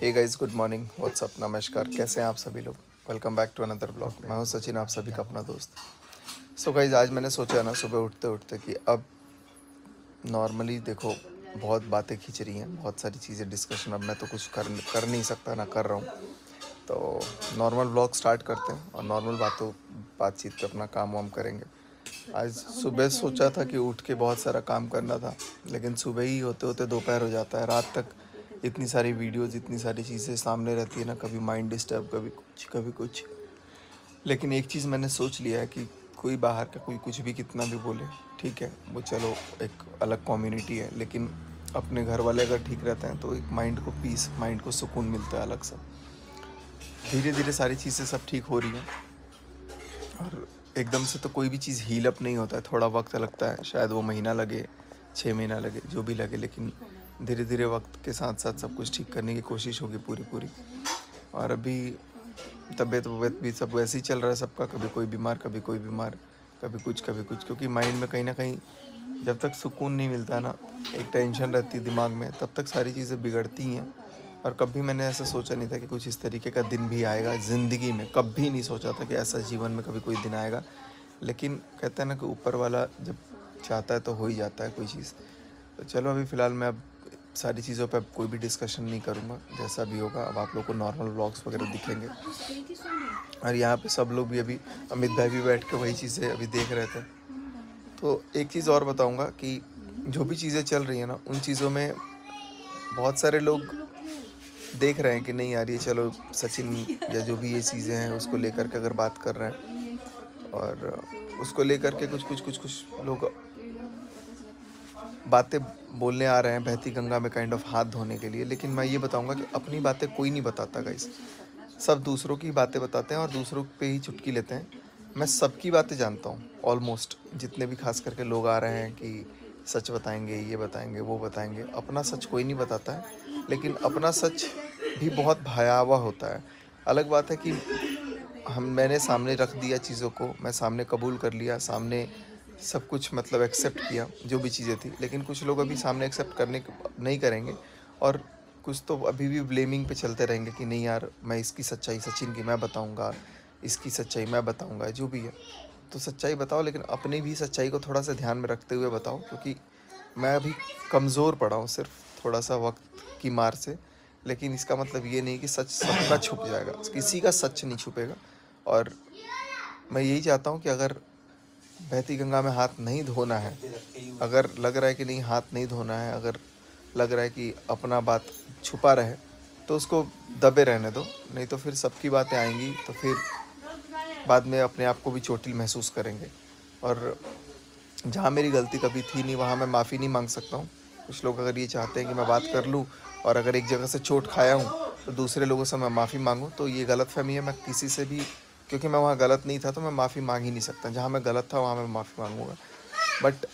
हे guys, good morning, what's up, नमस्कार, कैसे हैं आप सभी लोग। Welcome back to another blog. मैं हूं सचिन, आप सभी का अपना दोस्त। सो गाइस, आज मैंने सोचा ना सुबह उठते उठते कि अब नॉर्मली देखो बहुत बातें खींच रही हैं, बहुत सारी चीज़ें डिस्कशन। अब मैं तो कुछ कर नहीं सकता, ना कर रहा हूँ। तो नॉर्मल ब्लॉग स्टार्ट करते हैं और नॉर्मल बातचीत पे अपना काम वाम करेंगे। आज सुबह सोचा था कि उठ के बहुत सारा काम करना था, लेकिन सुबह ही होते होते दोपहर हो जाता है। रात तक इतनी सारी वीडियोज़, इतनी सारी चीज़ें सामने रहती है ना, कभी माइंड डिस्टर्ब, कभी कुछ कभी कुछ। लेकिन एक चीज़ मैंने सोच लिया है कि कोई बाहर का कोई कुछ भी कितना भी बोले, ठीक है, वो चलो एक अलग कम्युनिटी है, लेकिन अपने घर वाले अगर ठीक रहते हैं तो एक माइंड को पीस, माइंड को सुकून मिलता है अलग सा। धीरे धीरे सारी चीज़ें सब ठीक हो रही हैं और एकदम से तो कोई भी चीज़ हील अप नहीं होता है, थोड़ा वक्त लगता है। शायद वो महीना लगे, 6 महीना लगे, जो भी लगे, लेकिन धीरे धीरे वक्त के साथ साथ सब कुछ ठीक करने की कोशिश होगी पूरी पूरी। और अभी तबीयत वबीयत भी सब वैसे ही चल रहा है सबका, कभी कोई बीमार, कभी कोई बीमार, कभी कुछ कभी कुछ। क्योंकि माइंड में कहीं ना कहीं जब तक सुकून नहीं मिलता ना, एक टेंशन रहती है दिमाग में, तब तक सारी चीज़ें बिगड़ती हैं। और कभी मैंने ऐसा सोचा नहीं था कि कुछ इस तरीके का दिन भी आएगा ज़िंदगी में। कभी नहीं सोचा था कि ऐसा जीवन में कभी कोई दिन आएगा। लेकिन कहते हैं ना कि ऊपर वाला जब चाहता है तो हो ही जाता है कोई चीज़। तो चलो, अभी फ़िलहाल मैं अब सारी चीज़ों पे अब कोई भी डिस्कशन नहीं करूँगा। जैसा भी होगा, अब आप लोग को नॉर्मल व्लॉग्स वगैरह दिखेंगे। और यहाँ पे सब लोग भी, अभी अमित भाई भी बैठ के वही चीज़ें अभी देख रहे थे। तो एक चीज़ और बताऊँगा कि जो भी चीज़ें चल रही हैं ना, उन चीज़ों में बहुत सारे लोग देख रहे हैं कि नहीं यार, ये चलो सचिन या जो भी ये चीज़ें हैं उसको लेकर के अगर बात कर रहे हैं, और उसको लेकर के कुछ लोग बातें बोलने आ रहे हैं बहती गंगा में काइंड ऑफ हाथ धोने के लिए। लेकिन मैं ये बताऊंगा कि अपनी बातें कोई नहीं बताता गाइस, सब दूसरों की बातें बताते हैं और दूसरों पे ही चुटकी लेते हैं। मैं सबकी बातें जानता हूँ, ऑलमोस्ट जितने भी खास करके लोग आ रहे हैं कि सच बताएंगे, ये बताएंगे, वो बताएंगे, अपना सच कोई नहीं बताता है। लेकिन अपना सच भी बहुत भयावह होता है। अलग बात है कि मैंने सामने रख दिया चीज़ों को, मैं सामने कबूल कर लिया, सामने सब कुछ मतलब एक्सेप्ट किया जो भी चीज़ें थी। लेकिन कुछ लोग अभी सामने एक्सेप्ट नहीं करेंगे, और कुछ तो अभी भी ब्लेमिंग पे चलते रहेंगे कि नहीं यार, मैं इसकी सच्चाई सचिन की मैं बताऊंगा, इसकी सच्चाई मैं बताऊंगा, जो भी है। तो सच्चाई बताओ, लेकिन अपनी भी सच्चाई को थोड़ा सा ध्यान में रखते हुए बताओ। क्योंकि मैं अभी कमज़ोर पड़ा हूँ सिर्फ थोड़ा सा वक्त की मार से। लेकिन इसका मतलब ये नहीं कि सच सबका छुप जाएगा, किसी का सच नहीं छुपेगा। और मैं यही चाहता हूँ कि अगर बहती गंगा में हाथ नहीं धोना है, अगर लग रहा है कि नहीं हाथ नहीं धोना है, अगर लग रहा है कि अपना बात छुपा रहे, तो उसको दबे रहने दो। नहीं तो फिर सबकी बातें आएंगी तो फिर बाद में अपने आप को भी चोटिल महसूस करेंगे। और जहाँ मेरी गलती कभी थी नहीं, वहाँ मैं माफ़ी नहीं मांग सकता हूँ। कुछ लोग अगर ये चाहते हैं कि मैं बात कर लूँ और अगर एक जगह से चोट खाया हूँ तो दूसरे लोगों से मैं माफ़ी मांगूँ, तो ये गलतफहमी है। मैं किसी से भी, क्योंकि मैं वहाँ गलत नहीं था तो मैं माफ़ी मांग ही नहीं सकता। जहाँ मैं गलत था वहाँ मैं माफ़ी मांगूंगा। बट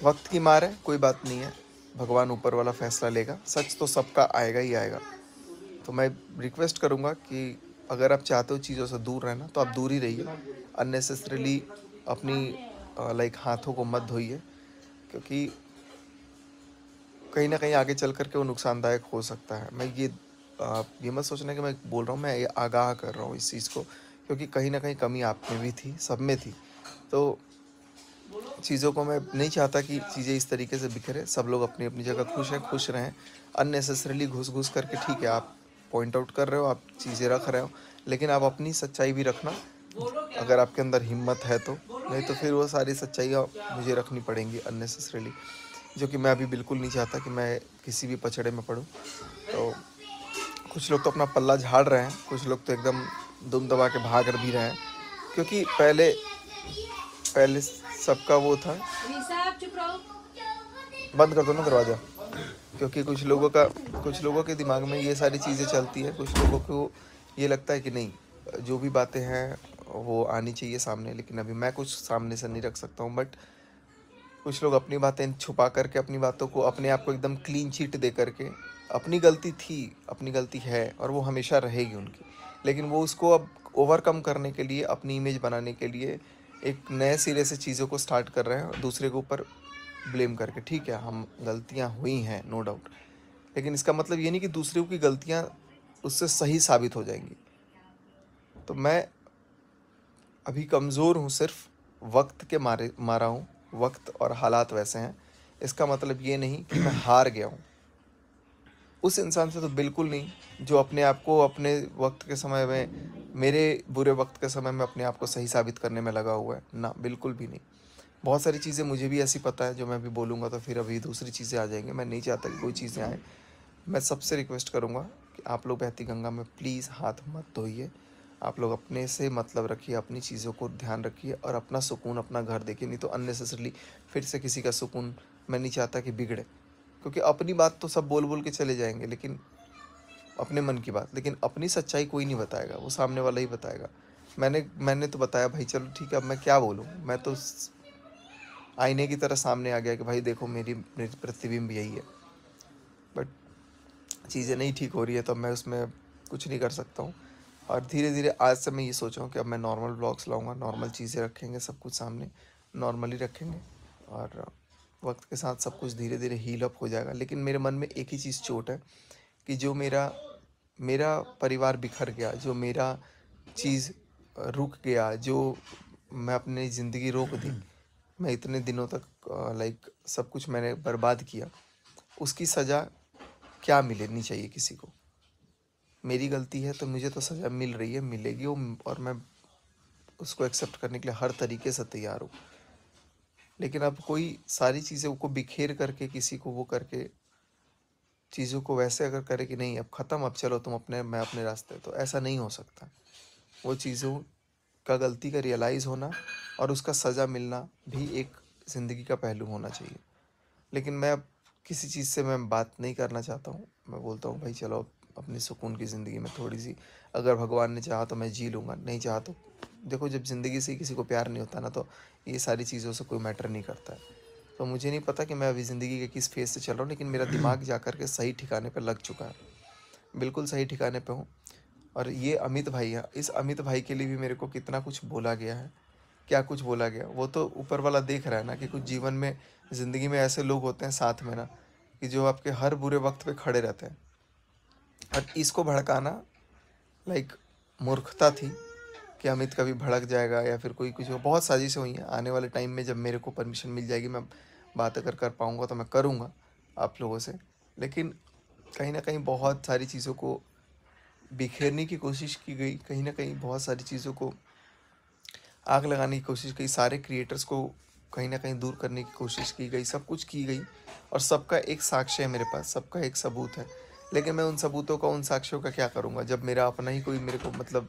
वक्त की मार है, कोई बात नहीं है, भगवान ऊपर वाला फैसला लेगा। सच तो सबका आएगा ही आएगा। तो मैं रिक्वेस्ट करूँगा कि अगर आप चाहते हो चीज़ों से दूर रहना तो आप दूर ही रहिए। अननेसेसरीली अपनी लाइक हाथों को मत धोइए, क्योंकि कहीं ना कहीं आगे चल कर के वो नुकसानदायक हो सकता है। मैं ये मत सोचना कि मैं बोल रहा हूँ, मैं ये आगाह कर रहा हूँ इस चीज़ को, क्योंकि कहीं ना कहीं कमी आप में भी थी, सब में थी। तो चीज़ों को मैं नहीं चाहता कि चीज़ें इस तरीके से बिखरे। सब लोग अपनी अपनी जगह खुश रहें। अननेसेसरीली घुस घुस करके, ठीक है, आप पॉइंट आउट कर रहे हो, आप चीज़ें रख रहे हो, लेकिन आप अपनी सच्चाई भी रखना अगर आपके अंदर हिम्मत है तो। नहीं तो फिर वो सारी सच्चाइयाँ मुझे रखनी पड़ेंगी अननेसेसरीली, जो कि मैं अभी बिल्कुल नहीं चाहता कि मैं किसी भी पचड़े में पड़ूँ। तो कुछ लोग तो अपना पल्ला झाड़ रहे हैं, कुछ लोग तो एकदम दुम दबा के भाग भी रहे हैं। क्योंकि पहले पहले सबका वो था। बंद कर दो ना दरवाज़ा। क्योंकि कुछ लोगों के दिमाग में ये सारी चीज़ें चलती है। कुछ लोगों को ये लगता है कि नहीं, जो भी बातें हैं वो आनी चाहिए सामने। लेकिन अभी मैं कुछ सामने से नहीं रख सकता हूँ। बट कुछ लोग अपनी बातें छुपा करके, अपनी बातों को, अपने आप को एकदम क्लीन चिट दे करके, अपनी गलती थी, अपनी गलती है और वो हमेशा रहेगी उनकी, लेकिन वो उसको अब ओवरकम करने के लिए, अपनी इमेज बनाने के लिए एक नए सिरे से चीज़ों को स्टार्ट कर रहे हैं दूसरे के ऊपर ब्लेम करके। ठीक है, हम गलतियां हुई हैं, नो डाउट, लेकिन इसका मतलब ये नहीं कि दूसरों की गलतियाँ उससे सही साबित हो जाएंगी। तो मैं अभी कमज़ोर हूँ, सिर्फ वक्त के मारा हूँ। वक्त और हालात वैसे हैं, इसका मतलब ये नहीं कि मैं हार गया हूँ। उस इंसान से तो बिल्कुल नहीं जो अपने आप को अपने वक्त के समय में, मेरे बुरे वक्त के समय में अपने आप को सही साबित करने में लगा हुआ है ना, बिल्कुल भी नहीं। बहुत सारी चीज़ें मुझे भी ऐसी पता है, जो मैं अभी बोलूँगा तो फिर अभी दूसरी चीज़ें आ जाएंगी। मैं नहीं चाहता कि कोई चीज़ें आए। मैं सबसे रिक्वेस्ट करूँगा कि आप लोग बहती गंगा में प्लीज़ हाथ मत धोइए। आप लोग अपने से मतलब रखिए, अपनी चीज़ों को ध्यान रखिए और अपना सुकून, अपना घर देखिए। नहीं तो अननेसेसरली फिर से किसी का सुकून मैं नहीं चाहता कि बिगड़े। क्योंकि अपनी बात तो सब बोल बोल के चले जाएंगे, लेकिन अपने मन की बात, लेकिन अपनी सच्चाई कोई नहीं बताएगा, वो सामने वाला ही बताएगा। मैंने तो बताया भाई, चलो ठीक है, अब मैं क्या बोलूँ। मैं तो आईने की तरह सामने आ गया कि भाई देखो, मेरी प्रतिबिंब यही है। बट चीज़ें नहीं ठीक हो रही है तो मैं उसमें कुछ नहीं कर सकता हूँ। और धीरे धीरे आज से मैं ये सोचा हूँ कि अब मैं नॉर्मल ब्लॉग्स लाऊंगा, नॉर्मल चीज़ें रखेंगे, सब कुछ सामने नॉर्मली रखेंगे। और वक्त के साथ सब कुछ धीरे धीरे हील अप हो जाएगा। लेकिन मेरे मन में एक ही चीज़ चोट है कि जो मेरा मेरा परिवार बिखर गया, जो मेरा चीज़ रुक गया, जो मैं अपनी ज़िंदगी रोक दी, मैं इतने दिनों तक लाइक सब कुछ मैंने बर्बाद किया, उसकी सज़ा क्या मिलनी चाहिए किसी को। मेरी गलती है तो मुझे तो सज़ा मिल रही है, मिलेगी वो, और मैं उसको एक्सेप्ट करने के लिए हर तरीके से तैयार हूँ। लेकिन अब कोई सारी चीज़ें को बिखेर करके, किसी को वो करके, चीज़ों को वैसे अगर करे कि नहीं अब ख़त्म, अब चलो तुम अपने, मैं अपने रास्ते, तो ऐसा नहीं हो सकता। वो चीज़ों का गलती का रियलाइज़ होना और उसका सज़ा मिलना भी एक ज़िंदगी का पहलू होना चाहिए। लेकिन मैं अब किसी चीज़ से मैं बात नहीं करना चाहता हूँ। मैं बोलता हूँ भाई चलो अपनी सुकून की ज़िंदगी में थोड़ी सी, अगर भगवान ने चाहा तो मैं जी लूँगा, नहीं चाहा तो देखो, जब ज़िंदगी से किसी को प्यार नहीं होता ना, तो ये सारी चीज़ों से कोई मैटर नहीं करता है। तो मुझे नहीं पता कि मैं अभी ज़िंदगी के किस फेज़ से चल रहा हूँ, लेकिन मेरा दिमाग जा कर के सही ठिकाने पर लग चुका है, बिल्कुल सही ठिकाने पे हूँ। और ये अमित भाई है, इस अमित भाई के लिए भी मेरे को कितना कुछ बोला गया है, क्या कुछ बोला गया, वो तो ऊपर वाला देख रहा है ना, कि कुछ जीवन में, ज़िंदगी में ऐसे लोग होते हैं साथ में ना, कि जो आपके हर बुरे वक्त पे खड़े रहते हैं। और इसको भड़काना लाइक मूर्खता थी कि अमित कभी भड़क जाएगा या फिर कोई कुछ, बहुत साजिशें हुई हैं। आने वाले टाइम में जब मेरे को परमिशन मिल जाएगी, मैं बात अगर कर पाऊँगा तो मैं करूँगा आप लोगों से। लेकिन कहीं ना कहीं बहुत सारी चीज़ों को बिखेरने की कोशिश की गई, कहीं ना कहीं बहुत सारी चीज़ों को आग लगाने की कोशिश की, सारे क्रिएटर्स को कहीं ना कहीं दूर करने की कोशिश की गई, सब कुछ की गई। और सबका एक साक्ष्य है मेरे पास, सबका एक सबूत है। लेकिन मैं उन सबूतों का, उन साक्ष्यों का क्या करूँगा, जब मेरा अपना ही कोई मेरे को मतलब,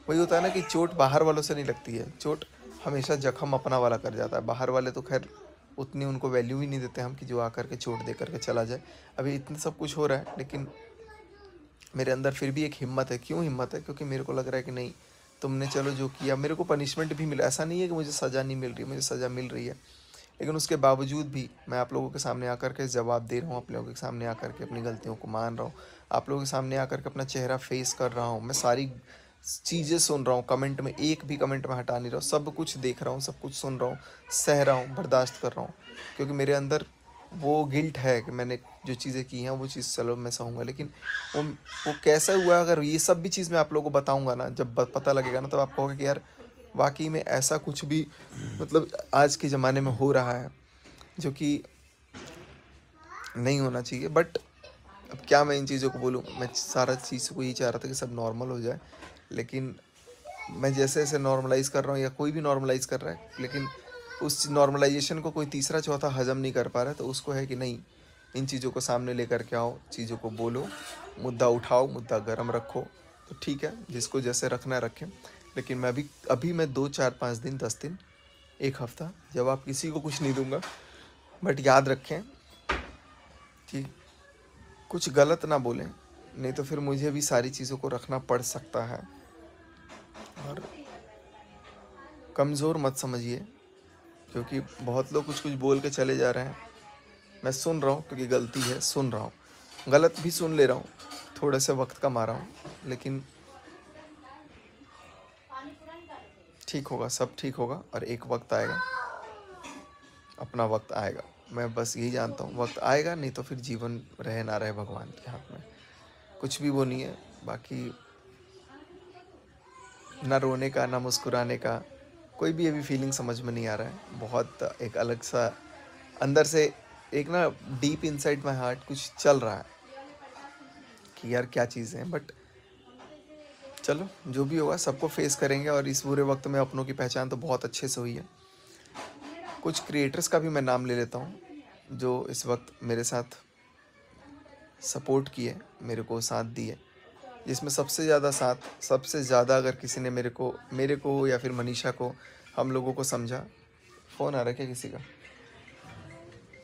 वही होता है ना कि चोट बाहर वालों से नहीं लगती है, चोट हमेशा जख्म अपना वाला कर जाता है। बाहर वाले तो खैर उतनी उनको वैल्यू ही नहीं देते हम, कि जो आकर के चोट दे करके चला जाए। अभी इतना सब कुछ हो रहा है, लेकिन मेरे अंदर फिर भी एक हिम्मत है। क्यों हिम्मत है? क्योंकि मेरे को लग रहा है कि नहीं, तुमने चलो जो किया, मेरे को पनिशमेंट भी मिला। ऐसा नहीं है कि मुझे सज़ा नहीं मिल रही, मुझे सज़ा मिल रही है। लेकिन उसके बावजूद भी मैं आप लोगों के सामने आकर के जवाब दे रहा हूँ, आप लोगों के सामने आकर के अपनी गलतियों को मान रहा हूँ, आप लोगों के सामने आकर के अपना चेहरा फेस कर रहा हूँ। मैं सारी चीज़ें सुन रहा हूँ, कमेंट में एक भी कमेंट में हटा नहीं रहा हूँ, सब कुछ देख रहा हूँ, सब कुछ सुन रहा हूँ, सह रहा हूँ, बर्दाश्त कर रहा हूँ। क्योंकि मेरे अंदर वो गिल्ट है कि मैंने जो चीज़ें की हैं वो चीज़ चलो मैं सहूँगा। लेकिन वो कैसा हुआ, अगर ये सब भी चीज़ मैं आप लोगों को बताऊँगा ना, जब पता लगेगा ना, तब आप कहोगे कि यार वाकई में ऐसा कुछ भी मतलब आज के ज़माने में हो रहा है, जो कि नहीं होना चाहिए। बट अब क्या मैं इन चीज़ों को बोलूँ, मैं सारा चीज़ को यही चाह रहा था कि सब नॉर्मल हो जाए। लेकिन मैं जैसे जैसे नॉर्मलाइज़ कर रहा हूँ, या कोई भी नॉर्मलाइज़ कर रहा है, लेकिन उस नॉर्मलाइजेशन को कोई तीसरा चौथा हजम नहीं कर पा रहा है। तो उसको है कि नहीं, इन चीज़ों को सामने लेकर के आओ, चीज़ों को बोलो, मुद्दा उठाओ, मुद्दा गर्म रखो। तो ठीक है, जिसको जैसे रखना है रखें। लेकिन मैं अभी अभी मैं 2 4 5 दिन 10 दिन, एक हफ्ता जवाब किसी को कुछ नहीं दूंगा। बट याद रखें कि कुछ गलत ना बोलें, नहीं तो फिर मुझे भी सारी चीज़ों को रखना पड़ सकता है। और कमज़ोर मत समझिए, क्योंकि बहुत लोग कुछ कुछ बोल के चले जा रहे हैं। मैं सुन रहा हूँ, क्योंकि गलती है, सुन रहा हूँ, गलत भी सुन ले रहा हूँ, थोड़े से वक्त का मारा हूँ। लेकिन ठीक होगा, सब ठीक होगा, और एक वक्त आएगा, अपना वक्त आएगा। मैं बस यही जानता हूँ वक्त आएगा, नहीं तो फिर जीवन रहे ना रहे भगवान के हाथ में, कुछ भी वो नहीं है। बाकी ना रोने का ना मुस्कुराने का कोई भी अभी फीलिंग समझ में नहीं आ रहा है। बहुत एक अलग सा अंदर से एक ना डीप इनसाइड माय हार्ट कुछ चल रहा है कि यार क्या चीज़ें हैं। बट चलो जो भी होगा सबको फेस करेंगे, और इस बुरे वक्त में अपनों की पहचान तो बहुत अच्छे से हुई है। कुछ क्रिएटर्स का भी मैं नाम ले लेता हूँ जो इस वक्त मेरे साथ सपोर्ट किए, मेरे को साथ दिए, जिसमें सबसे ज़्यादा अगर किसी ने मेरे को या फिर मनीषा को, हम लोगों को समझा। फ़ोन आ रहा है क्या किसी का?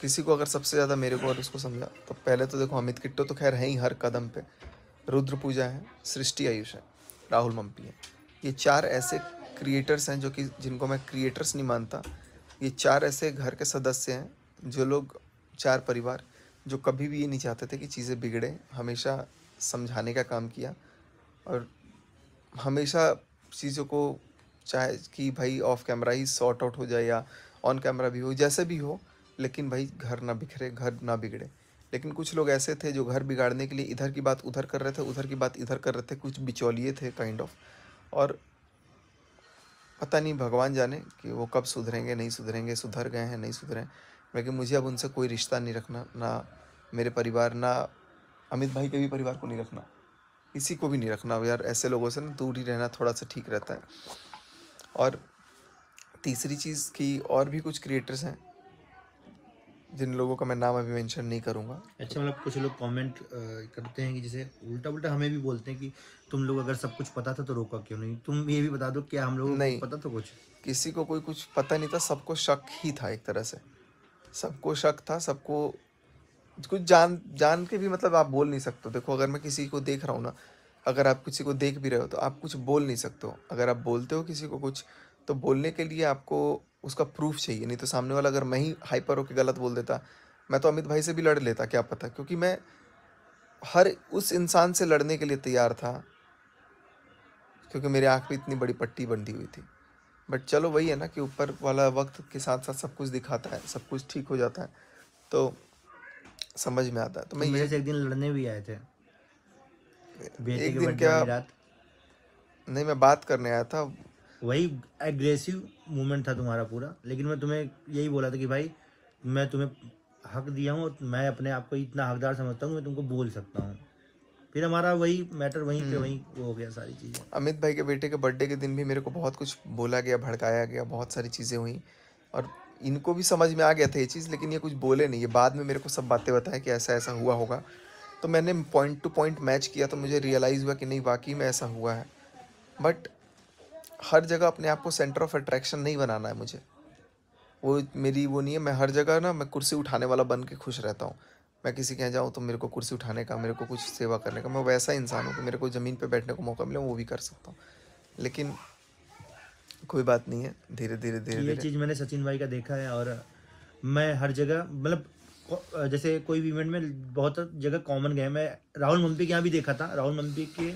किसी को अगर सबसे ज़्यादा मेरे को और उसको समझा, तो पहले तो देखो अमित किट्टो तो खैर है ही हर कदम पे, रुद्र पूजा है, सृष्टि आयुष है, राहुल मम्पी है। ये 4 ऐसे क्रिएटर्स हैं जो कि जिनको मैं क्रिएटर्स नहीं मानता। ये 4 ऐसे घर के सदस्य हैं जो लोग 4 परिवार जो कभी भी ये नहीं चाहते थे कि चीज़ें बिगड़े, हमेशा समझाने का काम किया, और हमेशा चीज़ों को चाहे कि भाई of camera he sort out हो जाए या ऑन कैमरा भी हो, जैसे भी हो, लेकिन भाई घर ना बिखरे, घर ना बिगड़े। लेकिन कुछ लोग ऐसे थे जो घर बिगाड़ने के लिए इधर की बात उधर कर रहे थे, उधर की बात इधर कर रहे थे, कुछ बिचौलिए थे काइंड ऑफ। और पता नहीं भगवान जाने कि वो कब सुधरेंगे, नहीं सुधरेंगे, सुधर गए हैं नहीं सुधरे हैं। लेकिन मुझे अब उनसे कोई रिश्ता नहीं रखना, ना मेरे परिवार, ना अमित भाई के भी परिवार को नहीं रखना, किसी को भी नहीं रखना यार। ऐसे लोगों से ना दूर ही रहना थोड़ा सा ठीक रहता है। और तीसरी चीज़ कि और भी कुछ क्रिएटर्स हैं जिन लोगों का मैं नाम अभी मेंशन नहीं करूँगा। अच्छा, मतलब कुछ लोग कमेंट करते हैं कि जैसे उल्टा उल्टा हमें भी बोलते हैं कि तुम लोग अगर सब कुछ पता था तो रोका क्यों नहीं। तुम ये भी बता दो, क्या हम लोगों को नहीं, पता था कुछ? किसी को कोई कुछ पता नहीं था, सबको शक ही था एक तरह से, सबको शक था, सबको कुछ जान जान के भी मतलब आप बोल नहीं सकते हो। देखो अगर मैं किसी को देख रहा हूँ ना, अगर आप किसी को देख भी रहे हो तो आप कुछ बोल नहीं सकते हो। अगर आप बोलते हो किसी को कुछ, तो बोलने के लिए आपको उसका प्रूफ चाहिए, नहीं तो सामने वाला अगर मैं ही हाइपर होकर गलत बोल देता, मैं तो अमित भाई से भी लड़ लेता क्या पता, क्योंकि मैं हर उस इंसान से लड़ने के लिए तैयार था, क्योंकि मेरे आँख पे इतनी बड़ी पट्टी बंधी हुई थी। बट चलो वही है ना कि ऊपर वाला वक्त के साथ साथ सब कुछ दिखाता है, सब कुछ ठीक हो जाता है, तो समझ में आता है। तो मैं तुम मेरे ये से एक दिन लड़ने भी आए थे बेटे एक के दिन बर्थडे क्या, वाली रात। नहीं मैं बात करने आया था। वही एग्रेसिव मूवमेंट था तुम्हारा पूरा, लेकिन मैं तुम्हें यही बोला था कि भाई मैं तुम्हें हक दिया हूँ और मैं अपने आप को इतना हकदार समझता हूँ, मैं तुमको बोल सकता हूँ। फिर हमारा वही मैटर वहीं पे वहीं वो हो गया सारी चीज़ें। अमित भाई के बेटे के बर्थडे के दिन भी मेरे को बहुत कुछ बोला गया, भड़काया गया, बहुत सारी चीज़ें हुई, और इनको भी समझ में आ गया था ये चीज़, लेकिन ये कुछ बोले नहीं। ये बाद में मेरे को सब बातें बताएं कि ऐसा ऐसा हुआ होगा, तो मैंने पॉइंट टू पॉइंट मैच किया, तो मुझे रियलाइज़ हुआ कि नहीं वाकई में ऐसा हुआ है। बट हर जगह अपने आप को सेंटर ऑफ अट्रैक्शन नहीं बनाना है मुझे, वो मेरी वो नहीं है। मैं हर जगह ना मैं कुर्सी उठाने वाला बन के खुश रहता हूँ। मैं किसी के यहाँ जाऊँ तो मेरे को कुर्सी उठाने का, मेरे को कुछ सेवा करने का, मैं वैसा इंसान हूँ कि मेरे को ज़मीन पे बैठने को मौका मिले वो भी कर सकता हूँ। लेकिन कोई बात नहीं है, धीरे धीरे धीरे ये धीरे। चीज़ मैंने सचिन भाई का देखा है, और मैं हर जगह मतलब जैसे कोई भी इवेंट में बहुत जगह कॉमन गए। मैं राहुल मम्पी के यहाँ भी देखा था, राहुल मम्पी के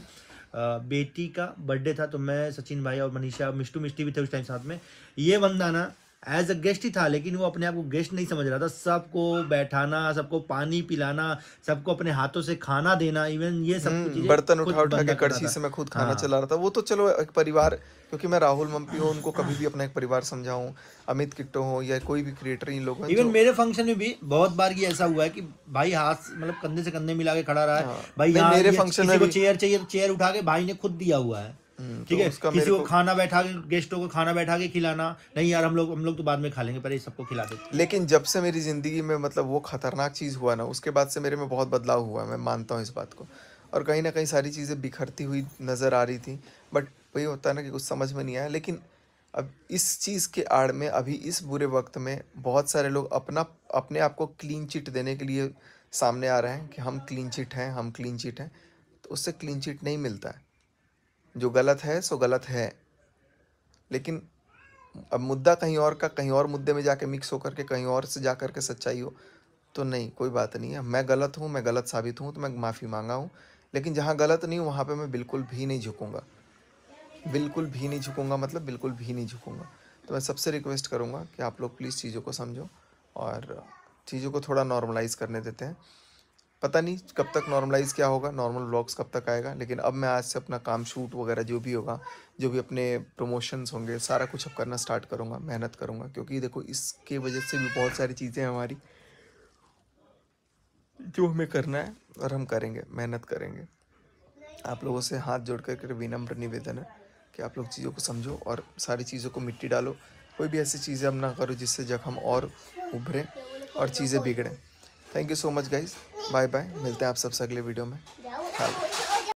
बेटी का बर्थडे था, तो मैं सचिन भाई और मनीषा मिष्टू मिष्टी भी थे उस टाइम साथ में। ये बंदा ना एज अ गेस्ट ही था, लेकिन वो अपने आप को गेस्ट नहीं समझ रहा था। सबको बैठाना, सबको पानी पिलाना, सबको अपने हाथों से खाना देना, इवन ये सब कुछ चीज़ें बर्तन उठा खुद उठा के बंदा कर रहा कड़छी था। से मैं खुद खाना हाँ, चला रहा था। वो तो चलो एक परिवार, क्योंकि मैं राहुल मम्पी हूँ उनको कभी भी अपना एक परिवार समझाऊँ, अमित किट्टो हो या कोई भी क्रिएटर, इन लोग हैं इवन जो, मेरे फंक्शन में भी बहुत बार ये ऐसा हुआ है कि भाई हाथ मतलब कंधे से कंधे मिला के खड़ा रहा है। हाँ भाई नहीं यहाँ मेरे ये फंक्शन में किसी को भी, चेयर चाहिए तो चेयर उठा के भाई ने खुद दिया हुआ है। ठीक तो है, उसका किसी मेरे को को, खाना बैठा के, गेस्टों को खाना बैठा के खिलाना, नहीं यार हम लोग तो बाद में खा लेंगे, पहले सबको खिला देते हैं। लेकिन जब से मेरी ज़िंदगी में मतलब वो खतरनाक चीज़ हुआ ना, उसके बाद से मेरे में बहुत बदलाव हुआ है, मैं मानता हूँ इस बात को। और कहीं ना कहीं सारी चीज़ें बिखरती हुई नज़र आ रही थी, बट वही होता है ना कि कुछ समझ में नहीं आया। लेकिन अब इस चीज़ के आड़ में अभी इस बुरे वक्त में बहुत सारे लोग अपने आप को क्लीन चिट देने के लिए सामने आ रहे हैं कि हम क्लीन चिट हैं, हम क्लीन चिट हैं। तो उससे क्लीन चिट नहीं मिलता है, जो गलत है सो गलत है। लेकिन अब मुद्दा कहीं और का कहीं और मुद्दे में जाके मिक्स होकर के कहीं और से जा कर के सच्चाई हो, तो नहीं, कोई बात नहीं है। मैं गलत हूँ, मैं गलत साबित हूँ, तो मैं माफ़ी मांगा हूँ। लेकिन जहाँ गलत नहीं हूँ वहाँ पे मैं बिल्कुल भी नहीं झुकूंगा, बिल्कुल भी नहीं झुकूंगा, मतलब बिल्कुल भी नहीं झुकूंगा। तो मैं सबसे रिक्वेस्ट करूँगा कि आप लोग प्लीज़ चीज़ों को समझो, और चीज़ों को थोड़ा नॉर्मलाइज़ करने देते हैं। पता नहीं कब तक नॉर्मलाइज़ क्या होगा, नॉर्मल व्लॉग्स कब तक आएगा, लेकिन अब मैं आज से अपना काम शूट वगैरह जो भी होगा, जो भी अपने प्रमोशंस होंगे, सारा कुछ अब करना स्टार्ट करूँगा, मेहनत करूँगा, क्योंकि देखो इसके वजह से भी बहुत सारी चीज़ें हैं हमारी जो हमें करना है और हम करेंगे, मेहनत करेंगे। आप लोगों से हाथ जोड़ कर विनम्र निवेदन है कि आप लोग चीज़ों को समझो और सारी चीज़ों को मिट्टी डालो। कोई भी ऐसी चीज़ें अब ना करो जिससे जख्म और उभरे और चीज़ें बिगड़ें। Thank you so much guys, bye bye, मिलते हैं आप सबसे अगले वीडियो में। हाँ।